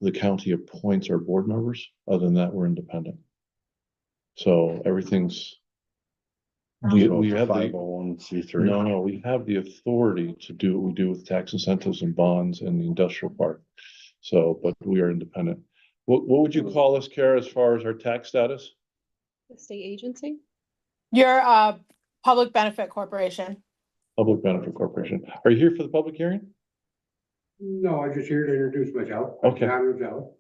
The county appoints our board members. Other than that, we're independent. So everything's, we have the 501c3. no, we have the authority to do what we do with tax incentives and bonds and the industrial park. So, but we are independent. What would you call us, Kara, as far as our tax status? The state agency? You're a public benefit corporation. Public benefit corporation. Are you here for the public hearing? No, I'm just here to introduce myself. Okay. John Roselle,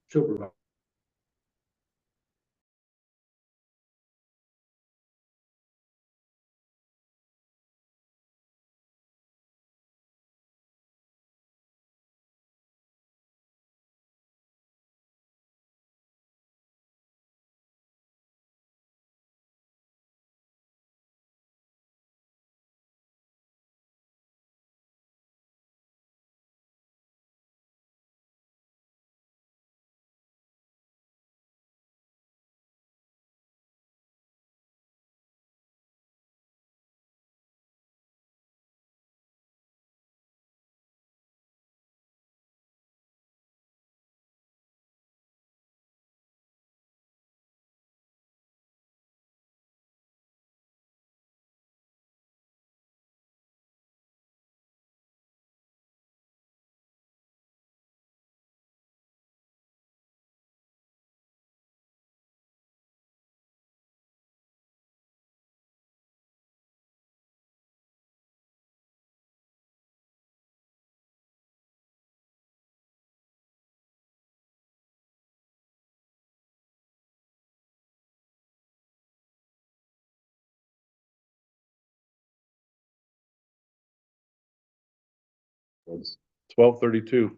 supervisor. It's 12:32.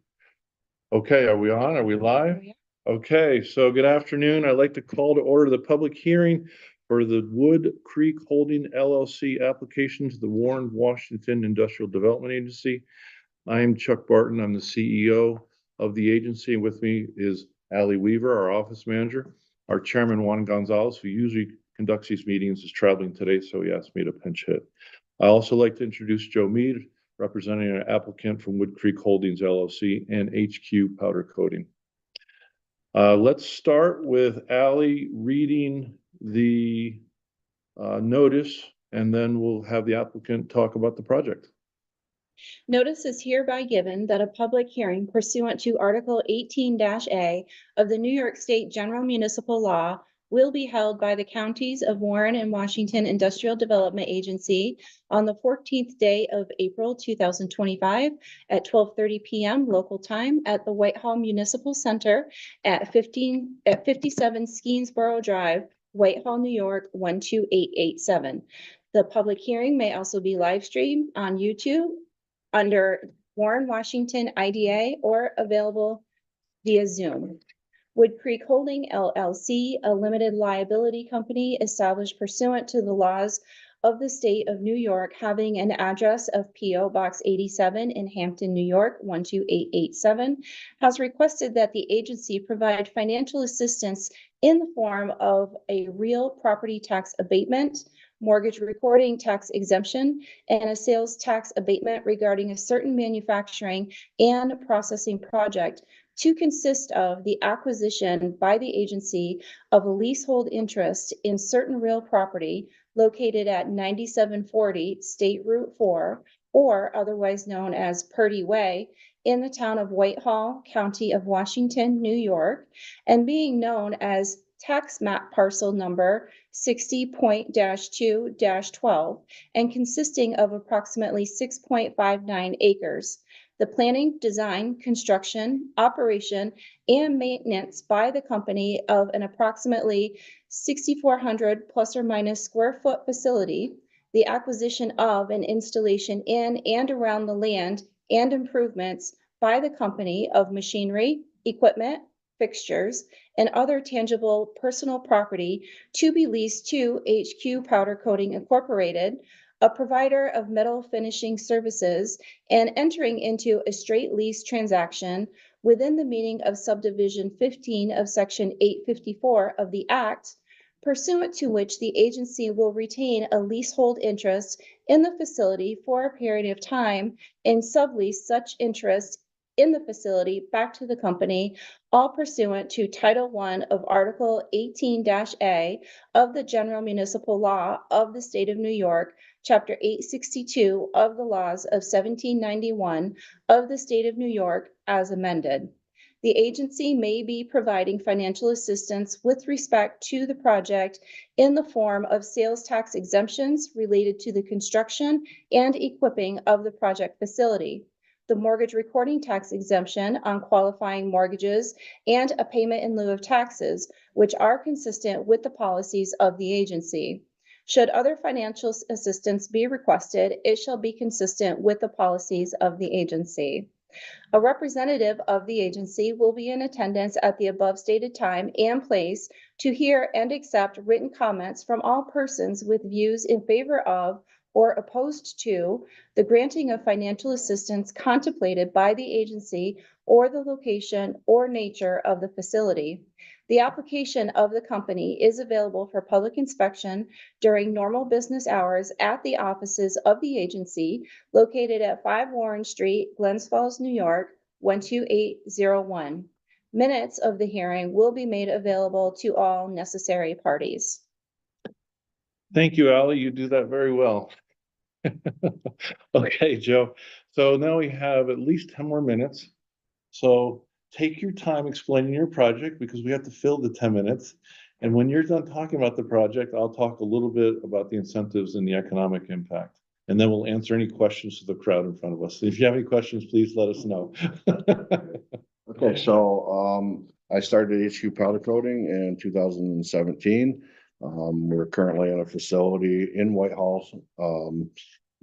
Okay, are we on? Are we live? Okay, so good afternoon. I'd like to call to order the public hearing for the Wood Creek Holding LLC application to the Warren, Washington Industrial Development Agency. I am Chuck Barton. I'm the CEO of the agency. With me is Allie Weaver, our office manager. Our chairman, Juan Gonzalez, who usually conducts these meetings, is traveling today, so he asked me to pinch hit. I also like to introduce Joe Mead, representing an applicant from Wood Creek Holdings LLC and HQ Powder Coating. Let's start with Allie reading the notice, and then we'll have the applicant talk about the project. Notice is hereby given that a public hearing pursuant to Article 18-A of the New York State General Municipal Law will be held by the counties of Warren and Washington Industrial Development Agency on the 14th day of April 2025 at 12:30 p.m. local time at the Whitehall Municipal Center at 57 Skeensboro Drive, Whitehall, New York 12887. The public hearing may also be live streamed on YouTube under Warren, Washington IDA, or available via Zoom. Wood Creek Holding LLC, a limited liability company established pursuant to the laws of the state of New York, having an address of P.O. Box 87 in Hampton, New York 12887, has requested that the agency provide financial assistance in the form of a real property tax abatement, mortgage recording tax exemption, and a sales tax abatement regarding a certain manufacturing and processing project to consist of the acquisition by the agency of a leasehold interest in certain real property located at 9740 State Route 4, or otherwise known as Purdy Way, in the town of Whitehall, County of Washington, New York, and being known as tax map parcel number 60.-2-12, and consisting of approximately 6.59 acres. The planning, design, construction, operation, and maintenance by the company of an approximately 6,400 plus or minus square foot facility, the acquisition of and installation in and around the land and improvements by the company of machinery, equipment, fixtures, and other tangible personal property to be leased to HQ Powder Coating Incorporated, a provider of metal finishing services, and entering into a straight lease transaction within the meaning of subdivision 15 of section 854 of the Act, pursuant to which the agency will retain a leasehold interest in the facility for a period of time and sublease such interest in the facility back to the company, all pursuant to Title I of Article 18-A of the General Municipal Law of the State of New York, Chapter 862 of the laws of 1791 of the State of New York as amended. The agency may be providing financial assistance with respect to the project in the form of sales tax exemptions related to the construction and equipping of the project facility, the mortgage recording tax exemption on qualifying mortgages, and a payment in lieu of taxes, which are consistent with the policies of the agency. Should other financial assistance be requested, it shall be consistent with the policies of the agency. A representative of the agency will be in attendance at the above stated time and place to hear and accept written comments from all persons with views in favor of or opposed to the granting of financial assistance contemplated by the agency or the location or nature of the facility. The application of the company is available for public inspection during normal business hours at the offices of the agency located at 5 Warren Street, Glens Falls, New York, 12801. Minutes of the hearing will be made available to all necessary parties. Thank you, Ally. You do that very well. Okay, Joe. So now we have at least 10 more minutes. So take your time explaining your project because we have to fill the 10 minutes. And when you're done talking about the project, I'll talk a little bit about the incentives and the economic impact. And then we'll answer any questions to the crowd in front of us. If you have any questions, please let us know. Okay, so I started HQ powder coating in 2017. We're currently in a facility in Whitehall.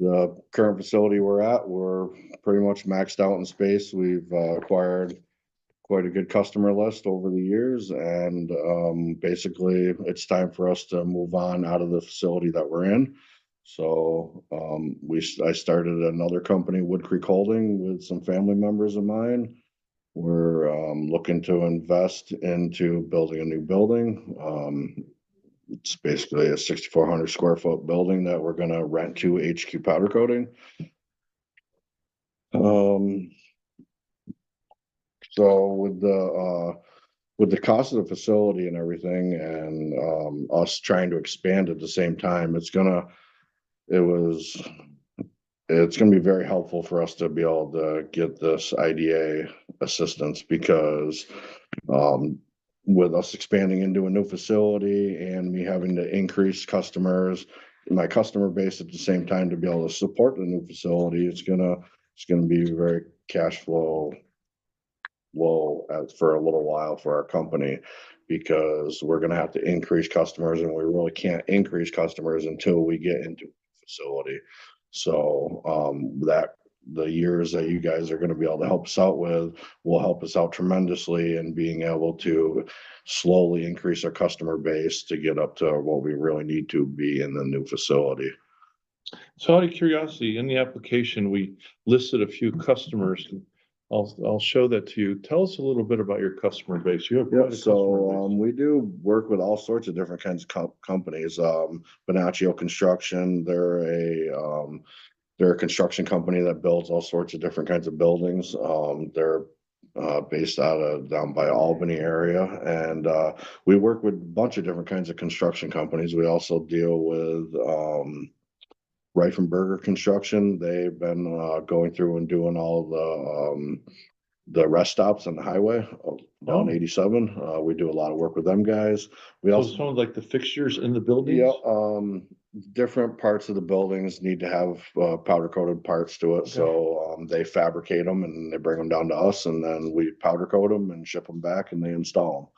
The current facility we're at, we're pretty much maxed out in space. We've acquired quite a good customer list over the years, and basically it's time for us to move on out of the facility that we're in. So I started another company, Wood Creek Holding, with some family members of mine. We're looking to invest into building a new building. It's basically a 6,400 square foot building that we're gonna rent to HQ Powder Coating. So with the cost of the facility and everything, and us trying to expand at the same time, it's gonna be very helpful for us to be able to get this IDA assistance because with us expanding into a new facility and me having to increase my customer base at the same time to be able to support the new facility, it's gonna be very cash flow low for a little while for our company because we're gonna have to increase customers, and we really can't increase customers until we get into a facility. So that the years that you guys are going to be able to help us out with will help us out tremendously in being able to slowly increase our customer base to get up to what we really need to be in the new facility. So out of curiosity, in the application, we listed a few customers. I'll show that to you. Tell us a little bit about your customer base. You have quite a customer So base. we do work with all sorts of different kinds of companies. Bonaccio Construction, they're a construction company that builds all sorts of different kinds of buildings. They're based down by Albany area, and we work with a bunch of different kinds of construction companies. We also deal with Reifenberger Construction. They've been going through and doing all the rest stops on the highway down 87. We do a lot of work with them guys. We So also some of like the fixtures in the buildings? Yeah, different parts of the buildings need to have powder coated parts to it. Okay. So they fabricate them and they bring them down to us, and then we powder coat them and ship them back, and they install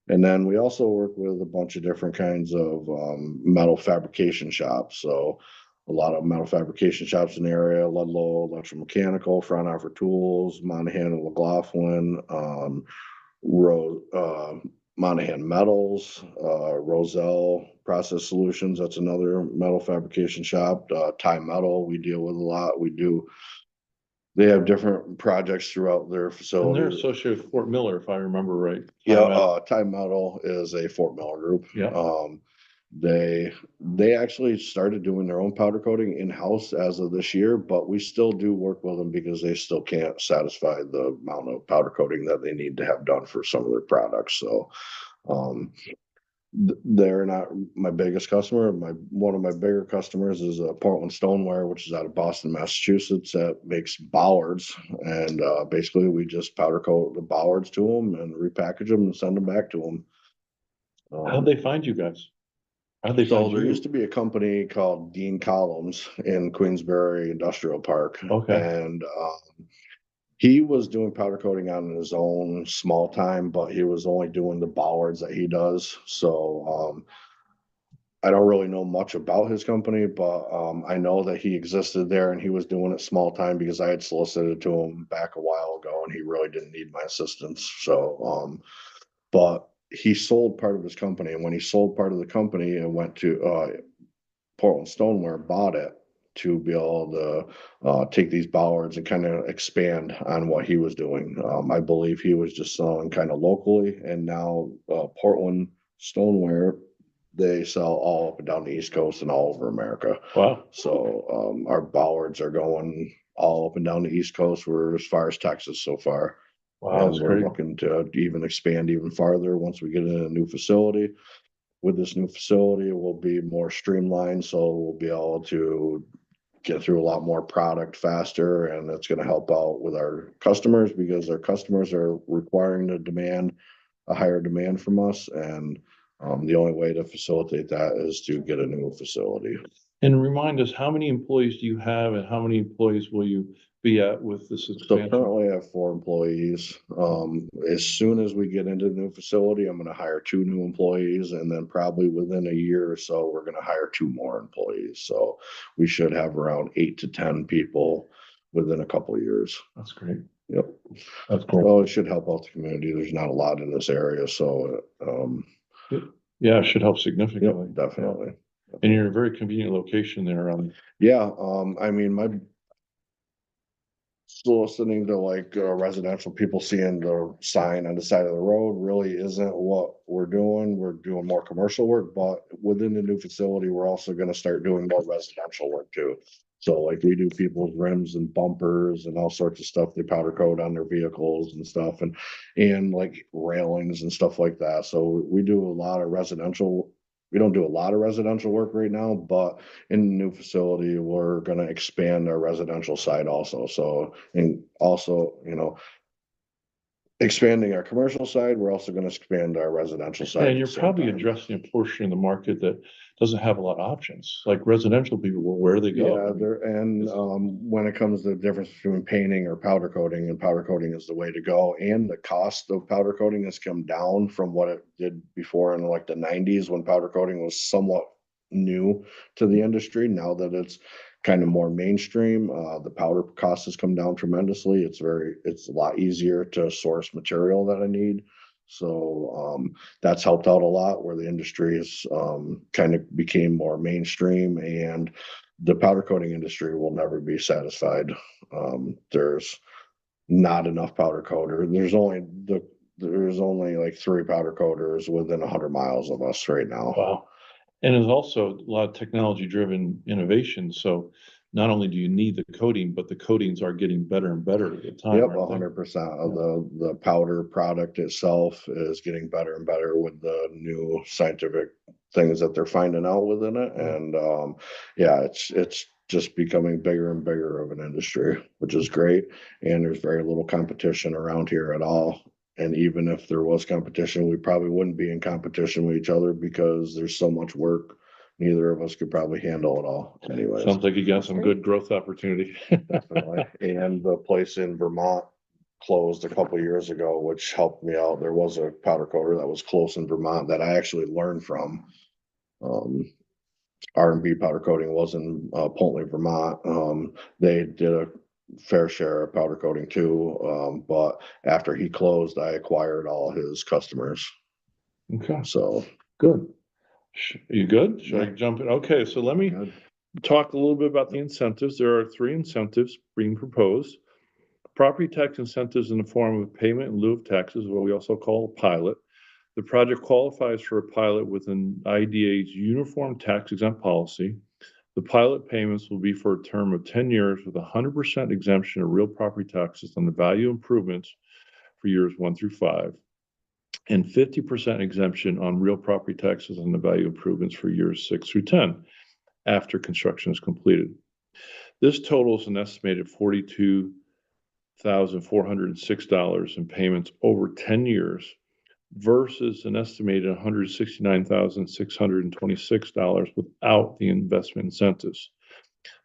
them. And then we also work with a bunch of different kinds of metal fabrication shops. So a lot of metal fabrication shops in the area: Ludlow Electromechanical, Fraunhofer Tools, Monahan and McLaughlin, Monahan Metals, Roselle Process Solutions. That's another metal fabrication shop. Thai Metal, we deal with a lot. They have different projects throughout their And facility. they're associated with Fort Miller, if I remember right. Yeah, Thai Metal is a Fort Miller group. Yeah. They actually started doing their own powder coating in-house as of this year, but we still do work with them because they still can't satisfy the amount of powder coating that they need to have done for some of their products. So, they're not my biggest customer. One of my bigger customers is Portland Stoneware, which is out of Boston, Massachusetts, that makes bollards. And basically, we just powder coat the bollards to them and repackage them and send them back to them. How'd they find you guys? How'd they So find there you? used to be a company called Dean Columns in Queensbury Industrial Park. Okay. And he was doing powder coating on his own small time, but he was only doing the bollards that he does. So I don't really know much about his company, but I know that he existed there and he was doing it small time because I had solicited to him back a while ago and he really didn't need my assistance. So but he sold part of his company, and when he sold part of the company and went to Portland Stoneware, bought it to be able to take these bollards and kind of expand on what he was doing. I believe he was just selling kind of locally, and now Portland Stoneware, they sell all up and down the East Coast and all over America. Wow. So our bollards are going all up and down the East Coast. We're as far as Texas so far. Wow, And that's we're great. looking to even expand even farther once we get in a new facility. With this new facility, we'll be more streamlined, so we'll be able to get through a lot more product faster, and it's gonna help out with our customers because our customers are requiring a higher demand from us, and the only way to facilitate that is to get a new facility. And remind us, how many employees do you have and how many employees will you be at with this So expansion? currently I have 4 employees. As soon as we get into the new facility, I'm gonna hire 2 new employees, and then probably within a year or so, we're gonna hire 2 more employees. So we should have around 8 to 10 people within a couple of years. That's great. Yep. That's cool. So it should help out the community. There's not a lot in this area, so Yeah, it should help significantly. yep, definitely. And you're in a very convenient location there. Yeah, I mean, listening to like residential people seeing the sign on the side of the road really isn't what we're doing. We're doing more commercial work, but within the new facility, we're also gonna start doing more residential work too. So like we do people's rims and bumpers and all sorts of stuff. They powder coat on their vehicles and stuff and like railings and stuff like that. So we do a lot of residential. We don't do a lot of residential work right now, but in the new facility, we're gonna expand our residential side also. So, and also, expanding our commercial side, we're also gonna expand our residential side. And at you're the same probably time. addressing a portion of the market that doesn't have a lot of options, like residential people, well, where do they go? Yeah, when it comes to the difference between painting or powder coating, and powder coating is the way to go. And the cost of powder coating has come down from what it did before in like the 90s when powder coating was somewhat new to the industry. Now that it's kind of more mainstream, the powder cost has come down tremendously. It's a lot easier to source material that I need. So that's helped out a lot where the industry is kind of became more mainstream, and the powder coating industry will never be satisfied. There's not enough powder coater. There's only like 3 powder coaters within 100 miles of us right now. Wow. And there's also a lot of technology driven innovation. So not only do you need the coating, but the coatings are getting better and better at the time. Yep, aren't they? 100% of the powder product itself is getting better and better with the new scientific things that they're finding out within it. And yeah, it's just becoming bigger and bigger of an industry, which is great. And there's very little competition around here at all. And even if there was competition, we probably wouldn't be in competition with each other because there's so much work. Neither of us could probably handle it all anyways. Sounds like you got some good growth opportunity. Definitely. And the place in Vermont closed a couple years ago, which helped me out. There was a powder coater that was close in Vermont that I actually learned from. R&B powder coating was in Portland, Vermont. They did a fair share of powder coating too. But after he closed, I acquired all his customers. Okay, So good. You good? Should I Yeah. jump in? Okay, so let me good. talk a little bit about the incentives. There are 3 incentives being proposed. Property tax incentives in the form of payment in lieu of taxes, what we also call a pilot. The project qualifies for a pilot within IDA's uniform tax exempt policy. The pilot payments will be for a term of 10 years with 100% exemption of real property taxes on the value improvements for years 1 through 5, and 50% exemption on real property taxes on the value improvements for years 6 through 10 after construction is completed. This totals an estimated $42,406 in payments over 10 years versus an estimated $169,626 without the investment incentives.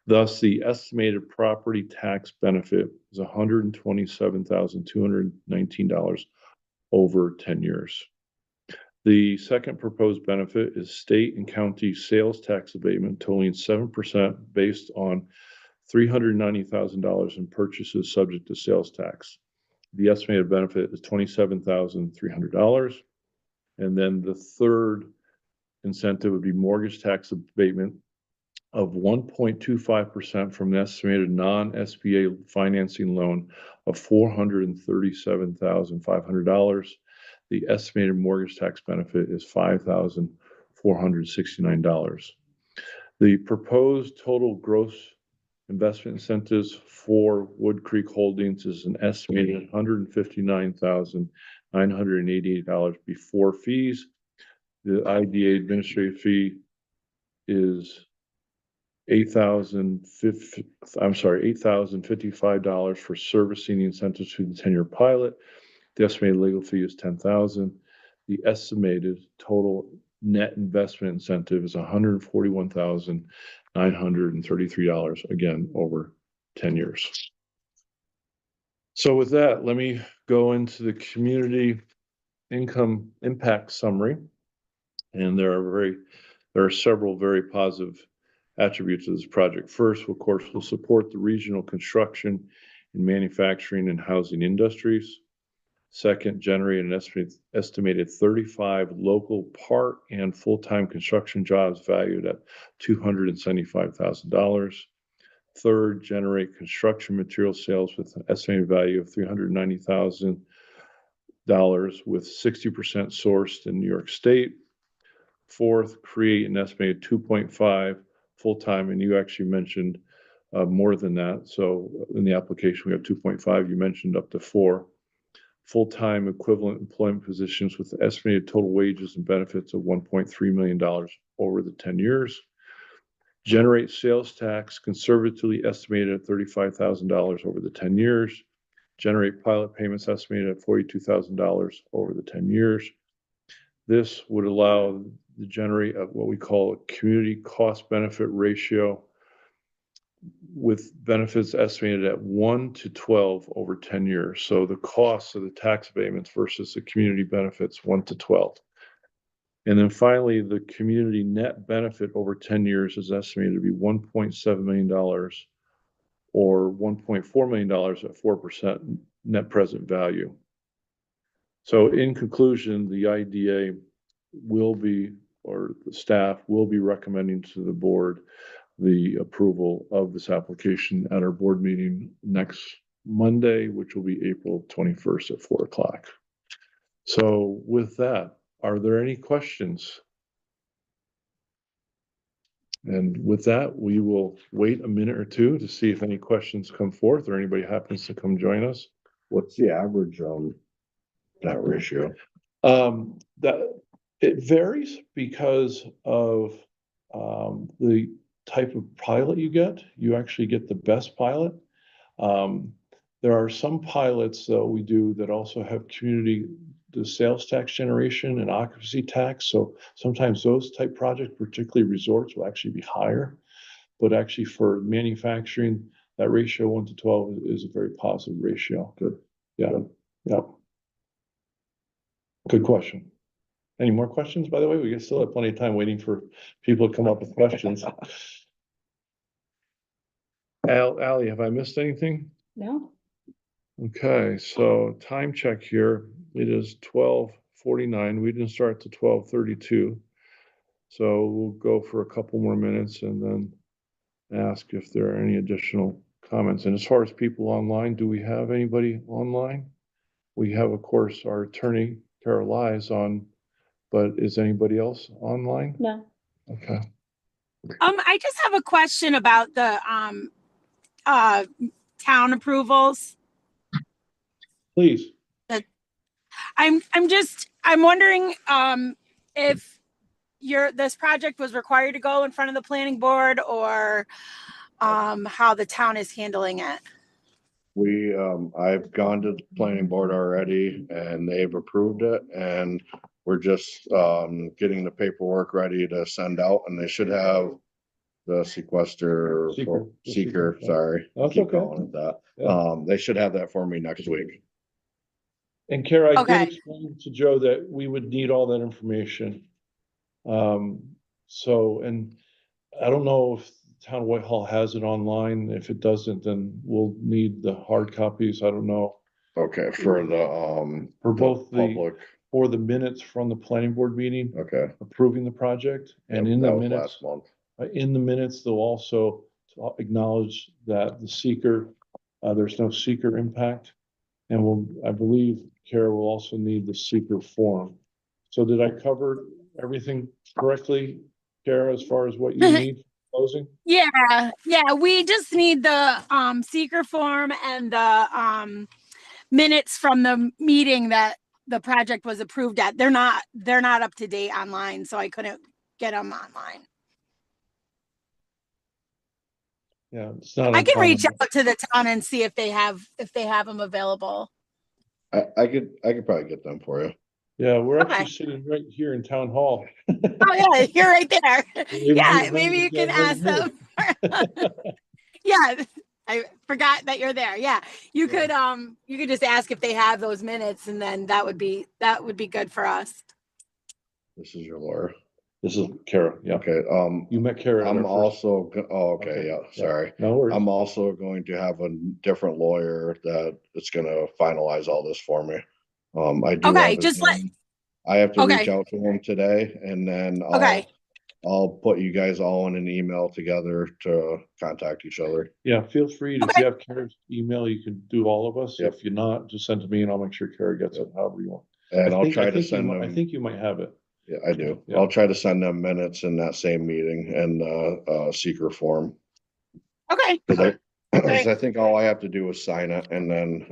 Thus, the estimated property tax benefit is $127,219 over 10 years. The second proposed benefit is state and county sales tax abatement totaling 7% based on $390,000 in purchases subject to sales tax. The estimated benefit is $27,300. And then the third incentive would be mortgage tax abatement of 1.25% from an estimated non-SBA financing loan of $437,500. The estimated mortgage tax benefit is $5,469. The proposed total gross investment incentives for Wood Creek Holdings is an estimated $159,988 before fees. The IDA administrative fee is $8,055 for servicing the incentives through the 10-year pilot. The estimated legal fee is $10,000. The estimated total net investment incentive is $141,933, again, over 10 years. So with that, let me go into the community income impact summary. And there are several very positive attributes of this project. First, of course, will support the regional construction and manufacturing and housing industries. Second, generate an estimated 35 local part and full-time construction jobs valued at $275,000. Third, generate construction material sales with an estimated value of $390,000 with 60% sourced in New York State. Fourth, create an estimated 2.5 full-time, and you actually mentioned more than that. So in the application, we have 2.5. You mentioned up to 4 full-time equivalent employment positions with estimated total wages and benefits of $1.3 million over the 10 years. Generate sales tax conservatively estimated at $35,000 over the 10 years. Generate pilot payments estimated at $42,000 over the 10 years. This would allow to generate what we call a community cost benefit ratio with benefits estimated at 1 to 12 over 10 years. So the costs of the tax abatements versus the community benefits 1 to 12. And then finally, the community net benefit over 10 years is estimated to be $1.7 million or $1.4 million at 4% net present value. So in conclusion, the IDA will be, or the staff will be recommending to the board the approval of this application at our board meeting next Monday, which will be April 21st at 4 o'clock. So with that, are there any questions? And with that, we will wait a minute or two to see if any questions come forth or anybody happens to come join us. What's the average that ratio? That it varies because of the type of pilot you get. You actually get the best pilot. There are some pilots that we do that also have the sales tax generation and occupancy tax. So sometimes those type projects, particularly resorts, will actually be higher. But actually for manufacturing, that ratio 1 to 12 is a very positive ratio. Good. Yeah. Yeah. Good question. Any more questions, by the way? We still have plenty of time waiting for people to come up with questions. Allie, have I missed anything? No. Okay, so time check here. It is 12:49. We didn't start to 12:32. So we'll go for a couple more minutes and then ask if there are any additional comments. And as far as people online, do we have anybody online? We have, of course, our attorney, Tara Lies, on but is anybody else online? No. Okay. I just have a question about the uh town approvals. Please. I'm wondering if this project was required to go in front of the planning board, or how the town is handling it. I've gone to the planning board already and they've approved it, and we're just, getting the paperwork ready to send out, and they should have the seeker, sorry. That's Keep okay. calling it that. Yeah. They should have that for me next week. And Kara, I did Okay. explain to Joe that we would need all that information. So, and I don't know if Town of Whitehall has it online. If it doesn't, then we'll need the hard copies. I don't know. Okay, for the, For both the, public, for the minutes from the planning board meeting okay. approving the project, and Yep, in that the was minutes, last month. in the minutes, they'll also acknowledge that the seeker, there's no seeker impact. And I believe Kara will also need the seeker form. So did I cover everything correctly, Kara, as far as what you need for closing? Yeah, we just need the seeker form and the minutes from the meeting that the project was approved at. They're not up to date online, so I couldn't get them online. Yeah, it's not I can reach uncommon. out to the town and see if they have them available. I could probably get them for you. Yeah, we're actually Okay. sitting right here in town hall. Oh yeah, you're right there. Yeah, Maybe maybe you can right ask here. them. Yeah, I forgot that you're there. Yeah, you could just ask if they have those minutes, and then that would be good for us. This is your lawyer. This is Kara, yeah. Okay, You met Kara. at I'm our first- also, okay, Okay, yeah, yeah. sorry. No worries. I'm also going to have a different lawyer that is gonna finalize all this for me. I do Okay, have his just let- name. I have to reach Okay. out to him today, and then Okay. I'll put you guys all in an email together to contact each other. Yeah, feel free, if Okay. you have Kara's email, you can do all of us. Yep. If you're not, just send it to me and I'll make sure Kara gets it however you want. And I I'll think- try I to think you send might- I them, think you might have it. yeah, I do. Yeah. I'll try to send them minutes in that same meeting and seeker form. Okay. Cause I think all I have to do is sign it, and then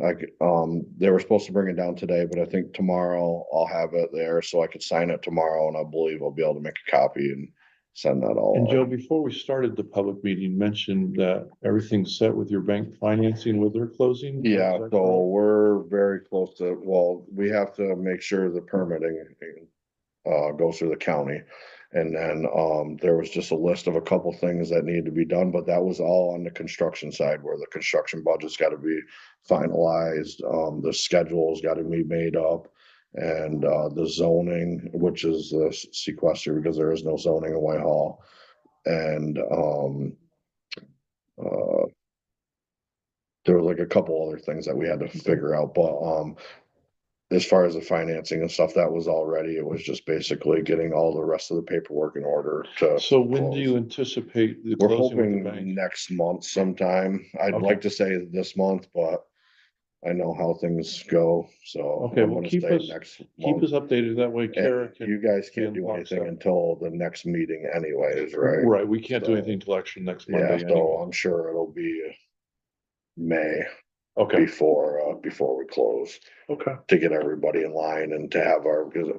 they were supposed to bring it down today, but I think tomorrow I'll have it there, so I could sign it tomorrow, and I believe I'll be able to make a copy and send that all And Joe, out. before we started the public meeting, mentioned that everything's set with your bank financing with their closing? Yeah, Is that so correct? we're very close to, well, we have to make sure the permitting goes through the county. And then, there was just a list of a couple things that needed to be done, but that was all on the construction side, where the construction budget's gotta be finalized, the schedule's gotta be made up. And, the zoning, which is the sequester, because there is no zoning in Whitehall. And, there were like a couple other things that we had to figure out, but, as far as the financing and stuff, that was all ready. It was just basically getting all the rest of the paperwork in order to. So when do close. you anticipate the We're closing with the hoping bank? next month sometime. I'd Okay. like to say this month, but I know how things go, so. Okay, I'm well, gonna keep say us, next keep month. us updated. That way Kara And can. you guys can't do can anything box until the next meeting anyways, right? Right, we can't do So, anything till actually next Yeah, Monday so anyway. I'm sure it'll be May Okay, before we close. okay. To get everybody in line and to have because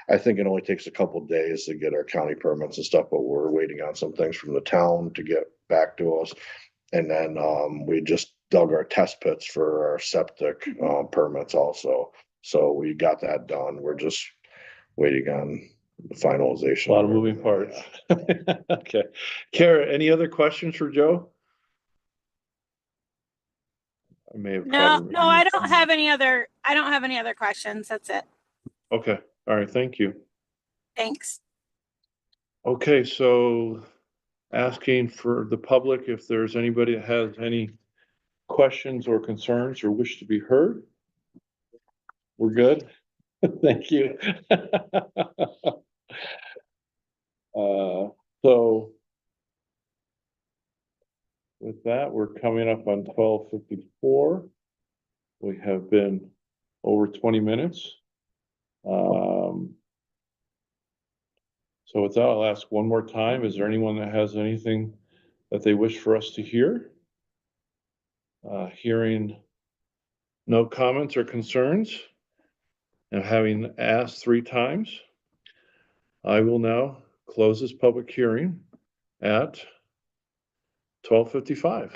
I think it only takes a couple of days to get our county permits and stuff, but we're waiting on some things from the town to get back to us. And then, we just dug our test pits for our septic, permits also. So we got that done. We're just waiting on the finalization. A lot of moving everything. parts. Okay. Kara, any other questions for Joe? I may have. No, caught her. I don't have any other questions. That's it. Okay, all right, thank you. Thanks. Okay, so asking for the public if there's anybody that has any questions or concerns or wish to be heard. We're good? Thank you. So with that, we're coming up on 12:54. We have been over 20 minutes. So with that, I'll ask one more time, is there anyone that has anything that they wish for us to hear? Hearing no comments or concerns, and having asked 3 times, I will now close this public hearing at 12:55.